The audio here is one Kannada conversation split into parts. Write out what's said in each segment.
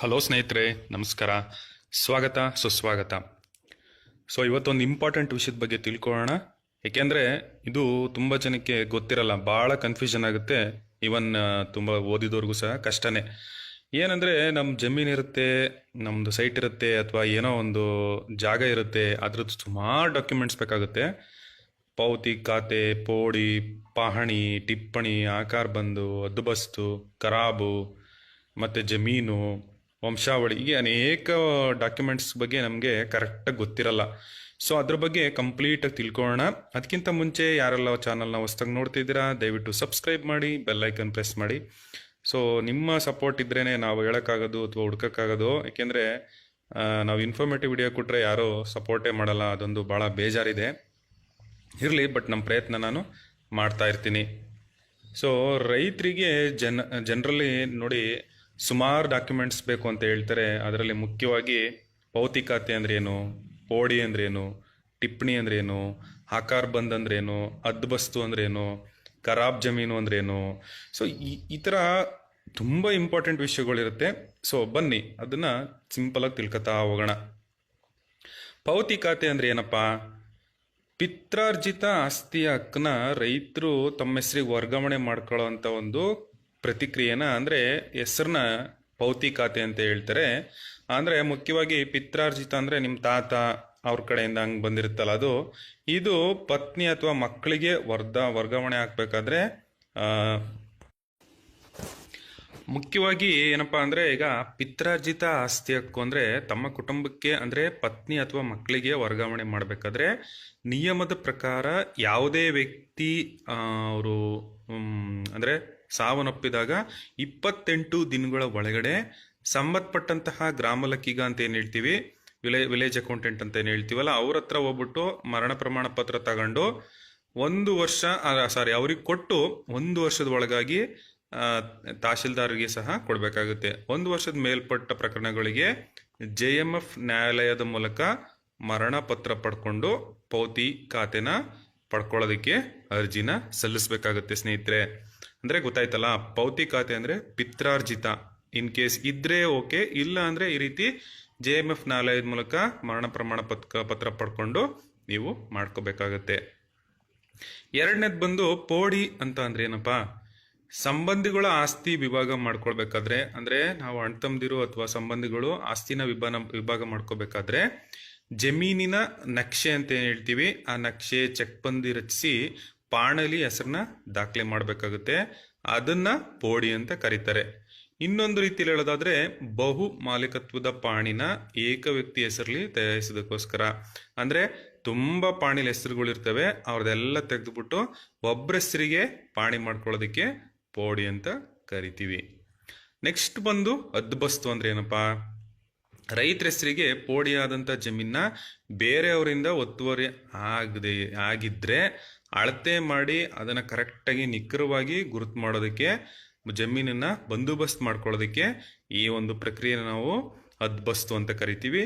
ಹಲೋ ಸ್ನೇಹಿತರೆ, ನಮಸ್ಕಾರ. ಸ್ವಾಗತ ಸುಸ್ವಾಗತ. ಇವತ್ತೊಂದು ಇಂಪಾರ್ಟೆಂಟ್ ವಿಷಯದ ಬಗ್ಗೆ ತಿಳ್ಕೊಳ್ಳೋಣ. ಏಕೆಂದರೆ ಇದು ತುಂಬ ಜನಕ್ಕೆ ಗೊತ್ತಿರಲ್ಲ, ಭಾಳ ಕನ್ಫ್ಯೂಷನ್ ಆಗುತ್ತೆ. ಈವನ್ ತುಂಬ ಓದಿದವ್ರಿಗೂ ಸಹ ಕಷ್ಟನೇ. ಏನಂದರೆ ನಮ್ಮ ಜಮೀನಿರುತ್ತೆ, ನಮ್ಮದು ಸೈಟ್ ಇರುತ್ತೆ, ಅಥವಾ ಏನೋ ಒಂದು ಜಾಗ ಇರುತ್ತೆ, ಅದ್ರದ್ದು ಸುಮಾರು ಡಾಕ್ಯುಮೆಂಟ್ಸ್ ಬೇಕಾಗುತ್ತೆ. ಪಾವತಿ ಖಾತೆ, ಪೋಡಿ, ಪಹಣಿ, ಟಿಪ್ಪಣಿ, ಆಕಾರ ಬಂದು, ಹದ್ದುಬಸ್ತು, ಖರಾಬು, ಮತ್ತು ಜಮೀನು, ವಂಶಾವಳಿ, ಹೀಗೆ ಅನೇಕ ಡಾಕ್ಯುಮೆಂಟ್ಸ್ ಬಗ್ಗೆ ನಮಗೆ ಕರೆಕ್ಟಾಗಿ ಗೊತ್ತಿರಲ್ಲ. ಅದ್ರ ಬಗ್ಗೆ ಕಂಪ್ಲೀಟಾಗಿ ತಿಳ್ಕೊಳ್ಳೋಣ. ಅದಕ್ಕಿಂತ ಮುಂಚೆ ಯಾರೆಲ್ಲ ಚಾನಲ್ನ ಹೊಸ್ದಾಗಿ ನೋಡ್ತಿದ್ದೀರಾ, ದಯವಿಟ್ಟು ಸಬ್ಸ್ಕ್ರೈಬ್ ಮಾಡಿ, ಬೆಲ್ಲೈಕನ್ ಪ್ರೆಸ್ ಮಾಡಿ. ನಿಮ್ಮ ಸಪೋರ್ಟ್ ಇದ್ರೇ ನಾವು ಹೇಳೋಕ್ಕಾಗೋದು ಅಥವಾ ಹುಡ್ಕೋಕ್ಕಾಗೋದು. ಏಕೆಂದರೆ ನಾವು ಇನ್ಫಾರ್ಮೇಟಿವ್ ವಿಡಿಯೋ ಕೊಟ್ಟರೆ ಯಾರೂ ಸಪೋರ್ಟೇ ಮಾಡಲ್ಲ, ಅದೊಂದು ಭಾಳ ಬೇಜಾರಿದೆ. ಇರಲಿ, ಬಟ್ ನಮ್ಮ ಪ್ರಯತ್ನ ನಾನು ಮಾಡ್ತಾ ಇರ್ತೀನಿ. ರೈತರಿಗೆ ಜನರಲಿ ನೋಡಿ ಸುಮಾರು ಡಾಕ್ಯುಮೆಂಟ್ಸ್ ಬೇಕು ಅಂತ ಹೇಳ್ತಾರೆ. ಅದರಲ್ಲಿ ಮುಖ್ಯವಾಗಿ ಪಾವತಿ ಖಾತೆ ಅಂದ್ರೇನು, ಪೋಡಿ ಅಂದ್ರೇನು, ಟಿಪ್ಪಣಿ ಅಂದ್ರೇನು, ಆಕಾರ ಬಂದ್ ಅಂದ್ರೇನು, ಹದ್ದುಬಸ್ತು ಅಂದ್ರೇನು, ಖರಾಬ್ ಜಮೀನು ಅಂದ್ರೇನು. ಈ ಥರ ತುಂಬ ಇಂಪಾರ್ಟೆಂಟ್ ವಿಷಯಗಳಿರುತ್ತೆ. ಬನ್ನಿ ಅದನ್ನು ಸಿಂಪಲಾಗಿ ತಿಳ್ಕೊತಾ ಹೋಗೋಣ. ಪಾವತಿ ಖಾತೆ ಅಂದ್ರೆ ಏನಪ್ಪ? ಪಿತ್ರಾರ್ಜಿತ ಆಸ್ತಿಯ ಹಕ್ಕನ್ನ ರೈತರು ತಮ್ಮ ಹೆಸರಿಗೆ ವರ್ಗಾವಣೆ ಮಾಡ್ಕೊಳ್ಳೋ ಅಂಥ ಒಂದು ಪ್ರತಿಕ್ರಿಯೆನ, ಅಂದರೆ ಹೆಸರನ್ನ ಪಾವತಿ ಖಾತೆ ಅಂತ ಹೇಳ್ತಾರೆ. ಅಂದರೆ ಮುಖ್ಯವಾಗಿ ಪಿತ್ರಾರ್ಜಿತ ಅಂದರೆ ನಿಮ್ಮ ತಾತ ಅವ್ರ ಕಡೆಯಿಂದ ಹಂಗೆ ಬಂದಿರುತ್ತಲ್ಲ ಅದು. ಇದು ಪತ್ನಿ ಅಥವಾ ಮಕ್ಕಳಿಗೆ ವರ್ಗಾವಣೆ ಆಗಬೇಕಾದ್ರೆ ಮುಖ್ಯವಾಗಿ ಏನಪ್ಪ ಅಂದರೆ, ಈಗ ಪಿತ್ರಾರ್ಜಿತ ಆಸ್ತಿ ಹಕ್ಕು ಅಂದರೆ ತಮ್ಮ ಕುಟುಂಬಕ್ಕೆ ಅಂದರೆ ಪತ್ನಿ ಅಥವಾ ಮಕ್ಕಳಿಗೆ ವರ್ಗಾವಣೆ ಮಾಡಬೇಕಾದ್ರೆ ನಿಯಮದ ಪ್ರಕಾರ ಯಾವುದೇ ವ್ಯಕ್ತಿ ಅವರು ಅಂದರೆ ಸಾವನ್ನಪ್ಪಿದಾಗ 28 ದಿನಗಳ ಒಳಗಡೆ ಸಂಬಂಧಪಟ್ಟಂತಹ ಗ್ರಾಮ ಲೆಕ್ಕಿಗ ಅಂತ ಏನು ಹೇಳ್ತೀವಿ, ವಿಲೇಜ್ ಅಕೌಂಟೆಂಟ್ ಅಂತ ಏನು ಹೇಳ್ತೀವಲ್ಲ, ಅವ್ರ ಹತ್ರ ಹೋಗ್ಬಿಟ್ಟು ಮರಣ ಪ್ರಮಾಣ ಪತ್ರ ತಗೊಂಡು 1 ವರ್ಷ ಅವ್ರಿಗೆ ಕೊಟ್ಟು 1 ವರ್ಷದ ಒಳಗಾಗಿ ತಹಶೀಲ್ದಾರ್ಗೆ ಸಹ ಕೊಡಬೇಕಾಗುತ್ತೆ. 1 ವರ್ಷದ ಮೇಲ್ಪಟ್ಟ ಪ್ರಕರಣಗಳಿಗೆ JMF ನ್ಯಾಯಾಲಯದ ಮೂಲಕ ಮರಣ ಪತ್ರ ಪಡ್ಕೊಂಡು ಪಾವತಿ ಖಾತೆನ ಪಡ್ಕೊಳ್ಳೋದಕ್ಕೆ ಅರ್ಜಿನ ಸಲ್ಲಿಸಬೇಕಾಗುತ್ತೆ ಸ್ನೇಹಿತರೆ. ಅಂದರೆ ಗೊತ್ತಾಯ್ತಲ್ಲ, ಪಾವತಿ ಖಾತೆ ಅಂದರೆ ಪಿತ್ರಾರ್ಜಿತ. ಇನ್ ಕೇಸ್ ಇದ್ರೆ ಓಕೆ, ಇಲ್ಲ ಅಂದರೆ ಈ ರೀತಿ JMF ನ್ಯಾಯಾಲಯದ ಮೂಲಕ ಮರಣ ಪ್ರಮಾಣ ಪತ್ರ ಪಡ್ಕೊಂಡು ನೀವು ಮಾಡ್ಕೋಬೇಕಾಗತ್ತೆ. ಎರಡನೇದು ಬಂದು ಪೋಡಿ ಅಂತ ಅಂದ್ರೆ ಏನಪ್ಪ? ಸಂಬಂಧಿಗಳ ಆಸ್ತಿ ವಿಭಾಗ ಮಾಡ್ಕೊಳ್ಬೇಕಾದ್ರೆ, ಅಂದರೆ ನಾವು ಅಣ್ತಂದಿರು ಅಥವಾ ಸಂಬಂಧಿಗಳು ಆಸ್ತಿನ ವಿಭಾಗ ಮಾಡ್ಕೋಬೇಕಾದ್ರೆ ಜಮೀನಿನ ನಕ್ಷೆ ಅಂತ ಏನು ಹೇಳ್ತೀವಿ, ಆ ನಕ್ಷೆ ಚೆಕ್ಬಂದಿ ರಚಿಸಿ ಪಾಣಲಿ ಹೆಸರನ್ನ ದಾಖಲೆ ಮಾಡಬೇಕಾಗುತ್ತೆ. ಅದನ್ನ ಪೋಡಿ ಅಂತ ಕರೀತಾರೆ. ಇನ್ನೊಂದು ರೀತಿಯಲ್ಲಿ ಹೇಳೋದಾದ್ರೆ ಬಹು ಮಾಲೀಕತ್ವದ ಪಾಣಿನ ಏಕ ವ್ಯಕ್ತಿ ಹೆಸರಲ್ಲಿ ತಯಾರಿಸೋದಕ್ಕೋಸ್ಕರ, ಅಂದ್ರೆ ತುಂಬಾ ಪಾಣಿಲಿ ಹೆಸರುಗಳಿರ್ತವೆ, ಅವ್ರದೆಲ್ಲ ತೆಗೆದುಬಿಟ್ಟು ಒಬ್ಬರ ಹೆಸರಿಗೆ ಪಾಣಿ ಮಾಡ್ಕೊಳ್ಳೋದಕ್ಕೆ ಪೋಡಿ ಅಂತ ಕರಿತೀವಿ. ನೆಕ್ಸ್ಟ್ ಬಂದು ಹದ್ದುಬಸ್ತು ಅಂದ್ರೆ ಏನಪ್ಪಾ? ರೈತರ ಹೆಸರಿಗೆ ಪೋಡಿ ಆದಂತ ಜಮೀನ ಬೇರೆಯವರಿಂದ ಒತ್ತುವರಿ ಆಗಿದ್ರೆ ಅಳತೆ ಮಾಡಿ ಅದನ್ನ ಕರೆಕ್ಟಾಗಿ ನಿಖರವಾಗಿ ಗುರುತು ಮಾಡೋದಕ್ಕೆ, ಜಮೀನನ್ನ ಬಂದೋಬಸ್ತ್ ಮಾಡ್ಕೊಳ್ಳೋದಕ್ಕೆ ಈ ಒಂದು ಪ್ರಕ್ರಿಯೆನ ನಾವು ಹದ್ದುಬಸ್ತು ಅಂತ ಕರಿತೀವಿ.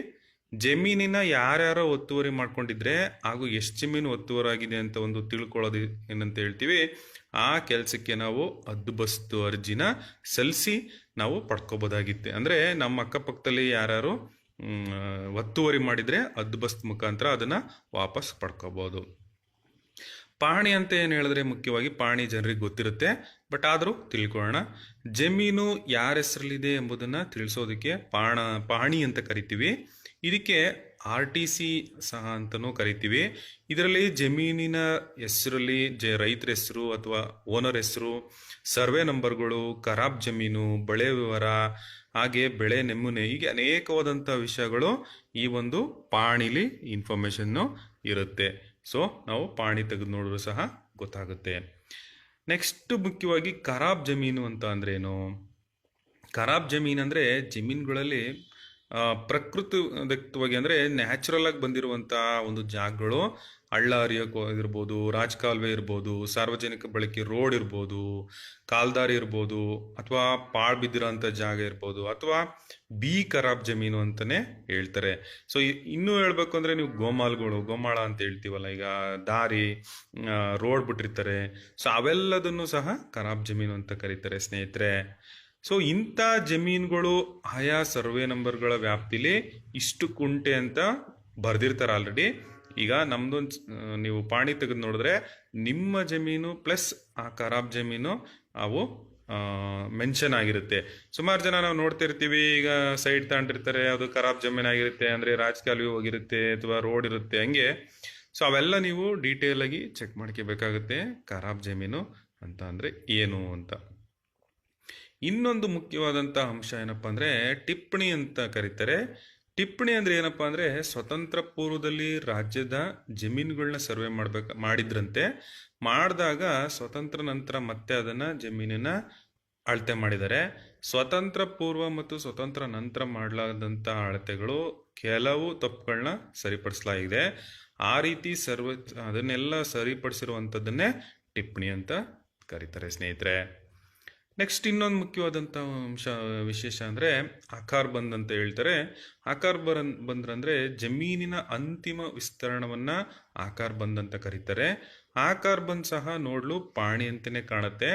ಜಮೀನಿನ ಯಾರ್ಯಾರೋ ಒತ್ತುವರಿ ಮಾಡ್ಕೊಂಡಿದ್ರೆ ಹಾಗೂ ಎಷ್ಟು ಜಮೀನು ಒತ್ತುವರಿ ಆಗಿದೆ ಅಂತ ಒಂದು ತಿಳ್ಕೊಳ್ಳೋದು ಏನಂತ ಹೇಳ್ತೀವಿ, ಆ ಕೆಲಸಕ್ಕೆ ನಾವು ಹದ್ದುಬಸ್ತು ಅರ್ಜಿನ ಸಲ್ಲಿಸಿ ನಾವು ಪಡ್ಕೋಬೋದಾಗಿತ್ತೆ. ಅಂದರೆ ನಮ್ಮ ಅಕ್ಕಪಕ್ಕದಲ್ಲಿ ಯಾರು ಒತ್ತುವರಿ ಮಾಡಿದ್ರೆ ಹದ್ದುಬಸ್ತ್ ಮುಖಾಂತರ ಅದನ್ನ ವಾಪಸ್ ಪಡ್ಕೋಬಹುದು. ಪಹಣಿ ಅಂತ ಏನು ಹೇಳಿದ್ರೆ, ಮುಖ್ಯವಾಗಿ ಪಹಣಿ ಜನರಿಗೆ ಗೊತ್ತಿರುತ್ತೆ, ಬಟ್ ಆದರೂ ತಿಳ್ಕೊಳ್ಳೋಣ. ಜಮೀನು ಯಾರ ಹೆಸರಲ್ಲಿದೆ ಎಂಬುದನ್ನ ತಿಳಿಸೋದಕ್ಕೆ ಪಹಣಿ ಅಂತ ಕರಿತೀವಿ. ಇದಕ್ಕೆ RTC ಸಹ ಅಂತಲೂ ಕರಿತೀವಿ. ಇದರಲ್ಲಿ ಜಮೀನಿನ ಹೆಸರಲ್ಲಿ ರೈತರ ಹೆಸರು ಅಥವಾ ಓನರ್ ಹೆಸರು, ಸರ್ವೆ ನಂಬರ್ಗಳು, ಖರಾಬ್ ಜಮೀನು, ಬೆಳೆ ವಿವರ, ಹಾಗೆ ಬೆಳೆ ನಮೂನೆ, ಹೀಗೆ ಅನೇಕವಾದಂಥ ವಿಷಯಗಳು ಈ ಒಂದು ಪಾಣಿಲಿ ಇನ್ಫಾರ್ಮೇಶನ್ನು ಇರುತ್ತೆ. ನಾವು ಪಾಣಿ ತೆಗೆದು ನೋಡಿದ್ರು ಸಹ ಗೊತ್ತಾಗುತ್ತೆ. ನೆಕ್ಸ್ಟ್ ಮುಖ್ಯವಾಗಿ ಖರಾಬ್ ಜಮೀನು ಅಂತ ಅಂದ್ರೇನು? ಖರಾಬ್ ಜಮೀನು ಅಂದರೆ ಜಮೀನುಗಳಲ್ಲಿ ಪ್ರಕೃತಿದತ್ತವಾಗಿ ಅಂದರೆ ನ್ಯಾಚುರಲ್ ಆಗಿ ಬಂದಿರುವಂಥ ಒಂದು ಜಾಗಗಳು, ಹಳ್ಳ ಹರಿಯೋಕೆ ಇರ್ಬೋದು, ರಾಜಕಾಲುವೆ ಇರ್ಬೋದು, ಸಾರ್ವಜನಿಕ ಬಳಕೆ ರೋಡ್ ಇರ್ಬೋದು, ಕಾಲ್ದಾರಿ ಇರ್ಬೋದು, ಅಥವಾ ಪಾಳು ಬಿದ್ದಿರೋಂಥ ಜಾಗ ಇರ್ಬೋದು, ಅಥವಾ ಖರಾಬ್ ಜಮೀನು ಅಂತಲೇ ಹೇಳ್ತಾರೆ. ಇನ್ನೂ ಹೇಳ್ಬೇಕು ಅಂದರೆ ನೀವು ಗೋಮಾಳ ಅಂತ ಹೇಳ್ತೀವಲ್ಲ, ಈಗ ದಾರಿ ರೋಡ್ ಬಿಟ್ಟಿರ್ತಾರೆ, ಅವೆಲ್ಲದನ್ನು ಸಹ ಖರಾಬ್ ಜಮೀನು ಅಂತ ಕರೀತಾರೆ ಸ್ನೇಹಿತರೆ. ಸೊ ಇಂಥ ಜಮೀನುಗಳು ಆಯಾ ಸರ್ವೆ ನಂಬರ್ಗಳ ವ್ಯಾಪ್ತಿಲಿ ಇಷ್ಟು ಕುಂಟೆ ಅಂತ ಬರ್ದಿರ್ತಾರೆ ಆಲ್ರೆಡಿ. ಈಗ ನಮ್ದೊಂದು ನೀವು ಪಾಣಿ ತೆಗೆದು ನೋಡಿದ್ರೆ ನಿಮ್ಮ ಜಮೀನು ಪ್ಲಸ್ ಆ ಖರಾಬ್ ಜಮೀನು ಅವು ಮೆನ್ಷನ್ ಆಗಿರುತ್ತೆ. ಸುಮಾರು ಜನ ನಾವು ನೋಡ್ತಿರ್ತೀವಿ, ಈಗ ಸೈಡ್ ತಗೊಂಡಿರ್ತಾರೆ, ಅದು ಖರಾಬ್ ಜಮೀನು ಆಗಿರುತ್ತೆ, ಅಂದರೆ ರಾಜಕಾಲುವೆ ಹೋಗಿರುತ್ತೆ ಅಥವಾ ರೋಡ್ ಇರುತ್ತೆ ಹಂಗೆ. ಸೊ ಅವೆಲ್ಲ ನೀವು ಡೀಟೇಲ್ ಆಗಿ ಚೆಕ್ ಮಾಡ್ಕೋಬೇಕಾಗುತ್ತೆ ಖರಾಬ್ ಜಮೀನು ಅಂತ ಅಂದರೆ ಏನು ಅಂತ. ಇನ್ನೊಂದು ಮುಖ್ಯವಾದಂಥ ಅಂಶ ಏನಪ್ಪ ಅಂದರೆ ಟಿಪ್ಪಣಿ ಅಂತ ಕರೀತಾರೆ. ಟಿಪ್ಪಣಿ ಅಂದರೆ ಏನಪ್ಪ ಅಂದರೆ ಸ್ವತಂತ್ರ ಪೂರ್ವದಲ್ಲಿ ರಾಜ್ಯದ ಜಮೀನುಗಳನ್ನ ಸರ್ವೆ ಮಾಡಿದ್ರಂತೆ. ಮಾಡಿದಾಗ ಸ್ವತಂತ್ರ ನಂತರ ಮತ್ತೆ ಅದನ್ನು ಜಮೀನಿನ ಅಳತೆ ಮಾಡಿದ್ದಾರೆ. ಸ್ವತಂತ್ರ ಪೂರ್ವ ಮತ್ತು ಸ್ವತಂತ್ರ ನಂತರ ಮಾಡಲಾದಂಥ ಅಳತೆಗಳು ಕೆಲವು ತಪ್ಪುಗಳನ್ನ ಸರಿಪಡಿಸಲಾಗಿದೆ. ಆ ರೀತಿ ಅದನ್ನೆಲ್ಲ ಸರಿಪಡಿಸಿರುವಂಥದ್ದನ್ನೇ ಟಿಪ್ಪಣಿ ಅಂತ ಕರೀತಾರೆ ಸ್ನೇಹಿತರೆ. ನೆಕ್ಸ್ಟ್ ಇನ್ನೊಂದು ಮುಖ್ಯವಾದಂಥ ವಿಶೇಷ ಅಂದರೆ ಆಕಾರ್ ಬಂದ್ ಅಂತ ಹೇಳ್ತಾರೆ. ಆಕಾರ್ ಬಂದ್ರಂದರೆ ಜಮೀನಿನ ಅಂತಿಮ ವಿಸ್ತರಣವನ್ನು ಆಕಾರ್ ಬಂದ್ ಅಂತ ಕರೀತಾರೆ. ಆಕಾರ್ ಬಂದ್ ಸಹ ನೋಡಲು ಪಾಣಿ ಅಂತಲೇ ಕಾಣುತ್ತೆ.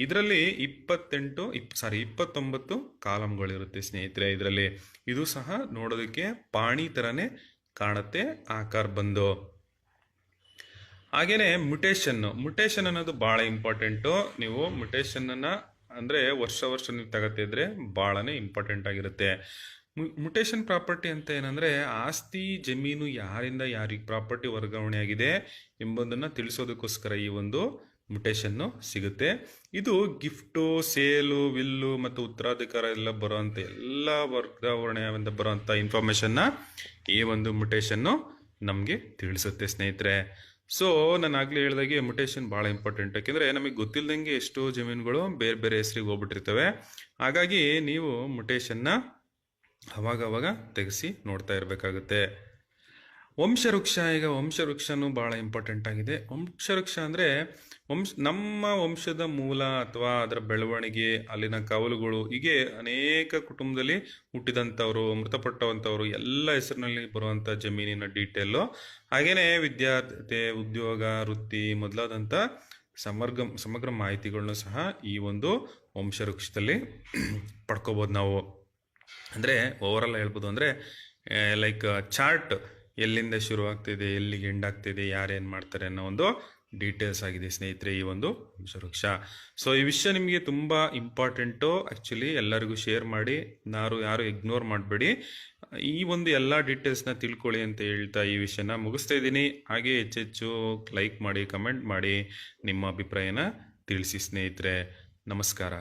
ಇದರಲ್ಲಿ 29 ಕಾಲಮ್ಗಳಿರುತ್ತೆ ಸ್ನೇಹಿತರೆ. ಇದರಲ್ಲಿ ಇದು ಸಹ ನೋಡೋದಕ್ಕೆ ಪಾಣಿ ಥರನೇ ಕಾಣುತ್ತೆ ಆಕಾರ್ ಬಂದು. ಹಾಗೇನೆ ಮುಟೇಶನ್ ಅನ್ನೋದು ಭಾಳ ಇಂಪಾರ್ಟೆಂಟು. ನೀವು ಮುಟೇಶನನ್ನು ಅಂದರೆ ವರ್ಷ ನೀವು ತಗೋತಿದ್ರೆ ಭಾಳನೇ ಇಂಪಾರ್ಟೆಂಟ್ ಆಗಿರುತ್ತೆ. ಮುಟೇಶನ್ ಪ್ರಾಪರ್ಟಿ ಅಂತ ಏನಂದರೆ ಆಸ್ತಿ ಜಮೀನು ಯಾರಿಂದ ಯಾರಿಗೆ ಪ್ರಾಪರ್ಟಿ ವರ್ಗಾವಣೆ ಆಗಿದೆ ಎಂಬುದನ್ನು ತಿಳಿಸೋದಕ್ಕೋಸ್ಕರ ಈ ಒಂದು ಮುಟೇಶನ್ನು ಸಿಗುತ್ತೆ. ಇದು ಗಿಫ್ಟು, ಸೇಲು, ವಿಲ್ಲು ಮತ್ತು ಉತ್ತರಾಧಿಕಾರ ಎಲ್ಲ ಬರೋವಂಥ ಎಲ್ಲ ವರ್ಗಾವಣೆಯಿಂದ ಬರೋವಂಥ ಇನ್ಫಾರ್ಮೇಷನ್ನ ಈ ಒಂದು ಮುಟೇಶನ್ನು ನಮಗೆ ತಿಳಿಸುತ್ತೆ ಸ್ನೇಹಿತರೆ. ಸೊ ನಾನು ಆಗಲೇ ಹೇಳಿದಾಗೆ ಮುಟೇಶನ್ ಭಾಳ ಇಂಪಾರ್ಟೆಂಟ್. ಯಾಕೆಂದರೆ ನಮಗೆ ಗೊತ್ತಿಲ್ಲದಂಗೆ ಎಷ್ಟೋ ಜಮೀನುಗಳು ಬೇರೆ ಬೇರೆ ಹೆಸರಿಗೆ ಹೋಗ್ಬಿಟ್ಟಿರ್ತವೆ. ಹಾಗಾಗಿ ನೀವು ಮುಟೇಶನ್ನ ಅವಾಗವಾಗ ತೆಗೆಸಿ ನೋಡ್ತಾ ಇರಬೇಕಾಗುತ್ತೆ. ವಂಶವೃಕ್ಷ, ಈಗ ವಂಶವೃಕ್ಷನೂ ಭಾಳ ಇಂಪಾರ್ಟೆಂಟ್ ಆಗಿದೆ. ವಂಶವೃಕ್ಷ ಅಂದರೆ ನಮ್ಮ ವಂಶದ ಮೂಲ ಅಥವಾ ಅದರ ಬೆಳವಣಿಗೆ, ಅಲ್ಲಿನ ಕವಲುಗಳು, ಹೀಗೆ ಅನೇಕ ಕುಟುಂಬದಲ್ಲಿ ಹುಟ್ಟಿದಂಥವ್ರು, ಮೃತಪಟ್ಟವಂಥವ್ರು ಎಲ್ಲ ಹೆಸರಿನಲ್ಲಿ ಬರುವಂಥ ಜಮೀನಿನ ಡೀಟೇಲು, ಹಾಗೆಯೇ ವಿದ್ಯಾರ್ಥಿ, ಉದ್ಯೋಗ, ವೃತ್ತಿ ಮೊದಲಾದಂಥ ಸಮಗ್ರ ಮಾಹಿತಿಗಳನ್ನು ಸಹ ಈ ಒಂದು ವಂಶವೃಕ್ಷದಲ್ಲಿ ಪಡ್ಕೋಬೋದು ನಾವು. ಅಂದರೆ ಓವರಾಲ್ ಹೇಳ್ಬೋದು ಅಂದರೆ ಲೈಕ್ ಚಾರ್ಟ್, ಎಲ್ಲಿಂದ ಶುರು ಆಗ್ತಿದೆ, ಎಲ್ಲಿಗೆ ಎಂಡ್ ಆಗ್ತಿದೆ, ಯಾರೇನು ಮಾಡ್ತಾರೆ ಅನ್ನೋ ಒಂದು ಡೀಟೇಲ್ಸ್ ಆಗಿದೆ ಸ್ನೇಹಿತರೆ ಈ ಒಂದು ವಂಶವೃಕ್ಷ. ಸೊ ಈ ವಿಷಯ ನಿಮಗೆ ತುಂಬ ಇಂಪಾರ್ಟೆಂಟು. ಆ್ಯಕ್ಚುಲಿ ಎಲ್ಲರಿಗೂ ಶೇರ್ ಮಾಡಿ, ಯಾರು ಇಗ್ನೋರ್ ಮಾಡಬೇಡಿ. ಈ ಒಂದು ಎಲ್ಲ ಡೀಟೇಲ್ಸ್ನ ತಿಳ್ಕೊಳ್ಳಿ ಅಂತ ಹೇಳ್ತಾ ಈ ವಿಷಯನ ಮುಗಿಸ್ತಾ ಇದ್ದೀನಿ. ಹಾಗೆ ಹೆಚ್ಚೆಚ್ಚು ಲೈಕ್ ಮಾಡಿ, ಕಮೆಂಟ್ ಮಾಡಿ, ನಿಮ್ಮ ಅಭಿಪ್ರಾಯನ ತಿಳಿಸಿ ಸ್ನೇಹಿತರೆ. ನಮಸ್ಕಾರ.